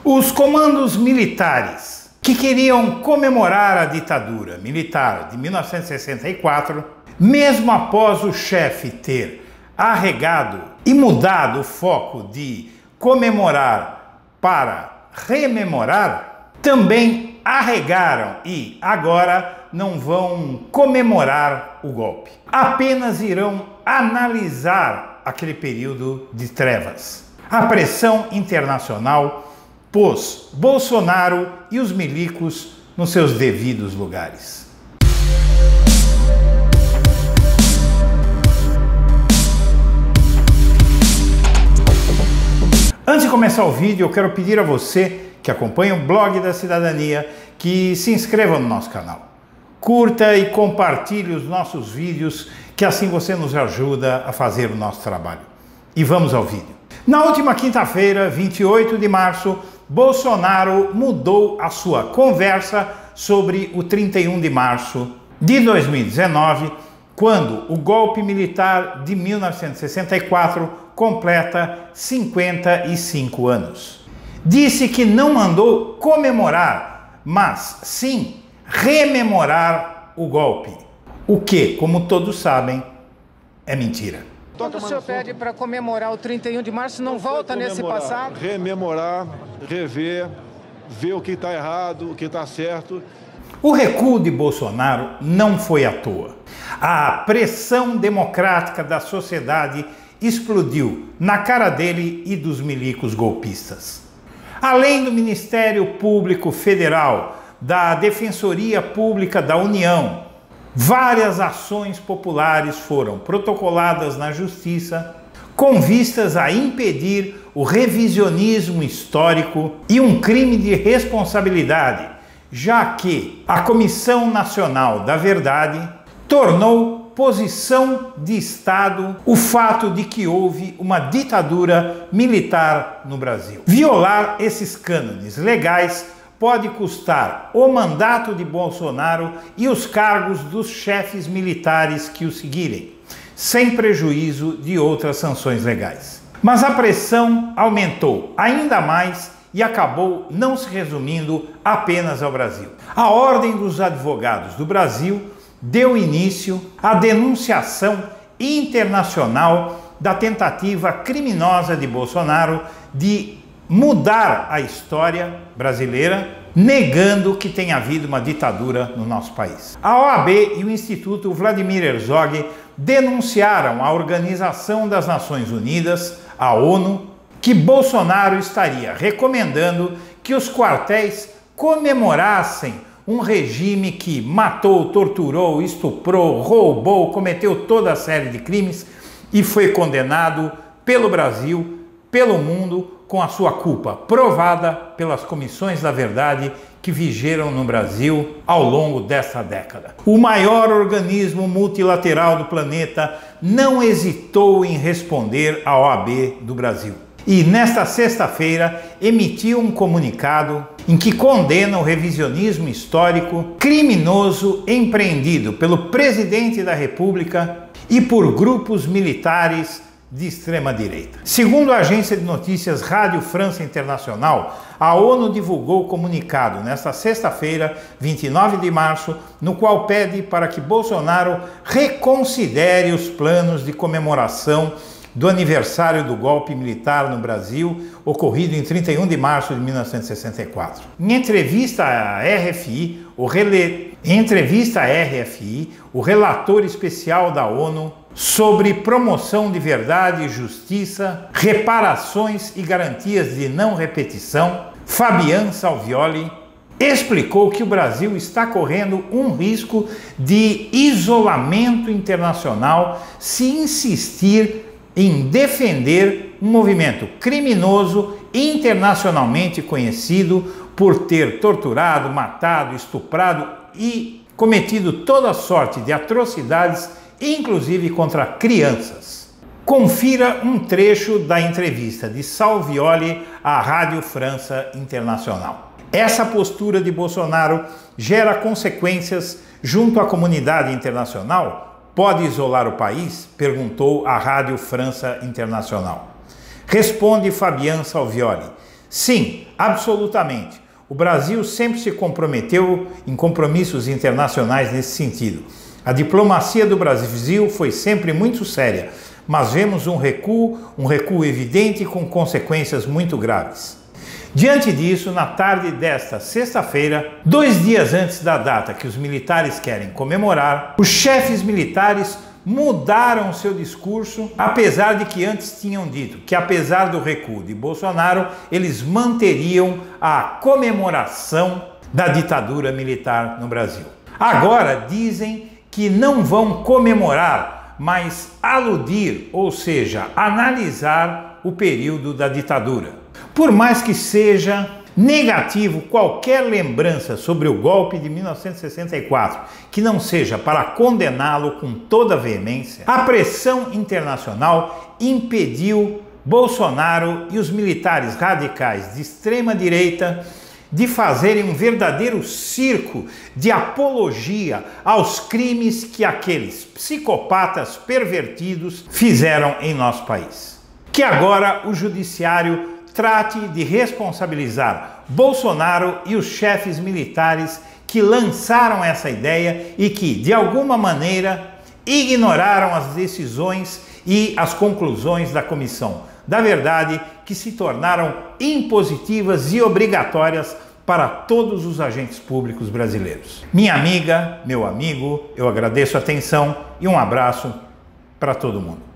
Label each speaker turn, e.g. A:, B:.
A: Os comandos militares que queriam comemorar a ditadura militar de 1964, mesmo após o chefe ter arregado e mudado o foco de comemorar para rememorar, também arregaram e agora não vão comemorar o golpe. Apenas irão analisar aquele período de trevas. A pressão internacional pôs Bolsonaro e os milicos nos seus devidos lugares. Antes de começar o vídeo, eu quero pedir a você que acompanha o Blog da Cidadania que se inscreva no nosso canal. Curta e compartilhe os nossos vídeos, que assim você nos ajuda a fazer o nosso trabalho. E vamos ao vídeo. Na última quinta-feira, 28 de março, Bolsonaro mudou a sua conversa sobre o 31 de março de 2019, quando o golpe militar de 1964 completa 55 anos. Disse que não mandou comemorar, mas sim rememorar o golpe. O que, como todos sabem, é mentira.
B: Quando o senhor pede para comemorar o 31 de março, não volta nesse passado?
C: Rememorar, rever, ver o que está errado, o que está certo.
A: O recuo de Bolsonaro não foi à toa. A pressão democrática da sociedade explodiu na cara dele e dos milicos golpistas. Além do Ministério Público Federal, da Defensoria Pública da União, várias ações populares foram protocoladas na Justiça com vistas a impedir o revisionismo histórico e um crime de responsabilidade, já que a Comissão Nacional da Verdade tornou posição de Estado o fato de que houve uma ditadura militar no Brasil. Violar esses cânones legais pode custar o mandato de Bolsonaro e os cargos dos chefes militares que o seguirem, sem prejuízo de outras sanções legais. Mas a pressão aumentou ainda mais e acabou não se resumindo apenas ao Brasil. A Ordem dos Advogados do Brasil deu início à denunciação internacional da tentativa criminosa de Bolsonaro de mudar a história brasileira, negando que tenha havido uma ditadura no nosso país. A OAB e o Instituto Vladimir Herzog denunciaram à Organização das Nações Unidas, a ONU, que Bolsonaro estaria recomendando que os quartéis comemorassem um regime que matou, torturou, estuprou, roubou, cometeu toda a série de crimes e foi condenado pelo Brasil, pelo mundo, com a sua culpa provada pelas comissões da verdade que vigeram no Brasil ao longo desta década. O maior organismo multilateral do planeta não hesitou em responder à OAB do Brasil. E nesta sexta-feira emitiu um comunicado em que condena o revisionismo histórico criminoso empreendido pelo presidente da República e por grupos militares de extrema-direita. Segundo a agência de notícias Rádio França Internacional, a ONU divulgou comunicado nesta sexta-feira, 29 de março, no qual pede para que Bolsonaro reconsidere os planos de comemoração do aniversário do golpe militar no Brasil, ocorrido em 31 de março de 1964. Em entrevista à RFI, o relator especial da ONU sobre promoção de verdade, justiça, reparações e garantias de não repetição, Fabian Salvioli, explicou que o Brasil está correndo um risco de isolamento internacional se insistir em defender um movimento criminoso internacionalmente conhecido por ter torturado, matado, estuprado e cometido toda sorte de atrocidades, inclusive contra crianças. Confira um trecho da entrevista de Salvioli à Rádio França Internacional. Essa postura de Bolsonaro gera consequências junto à comunidade internacional? Pode isolar o país? Perguntou a Rádio França Internacional. Responde Fabian Salvioli. Sim, absolutamente. O Brasil sempre se comprometeu em compromissos internacionais nesse sentido. A diplomacia do Brasil foi sempre muito séria, mas vemos um recuo evidente com consequências muito graves. Diante disso, na tarde desta sexta-feira, 2 dias antes da data que os militares querem comemorar, os chefes militares mudaram seu discurso, apesar de que antes tinham dito que, apesar do recuo de Bolsonaro, eles manteriam a comemoração da ditadura militar no Brasil. Agora dizem que não vão comemorar, mas aludir, ou seja, analisar o período da ditadura. Por mais que seja negativo qualquer lembrança sobre o golpe de 1964, que não seja para condená-lo com toda veemência, a pressão internacional impediu Bolsonaro e os militares radicais de extrema direita de fazerem um verdadeiro circo de apologia aos crimes que aqueles psicopatas pervertidos fizeram em nosso país. Que agora o judiciário trate de responsabilizar Bolsonaro e os chefes militares que lançaram essa ideia e que, de alguma maneira, ignoraram as decisões e as conclusões da Comissão da Verdade, que se tornaram impositivas e obrigatórias para todos os agentes públicos brasileiros. Minha amiga, meu amigo, eu agradeço a atenção e um abraço para todo mundo.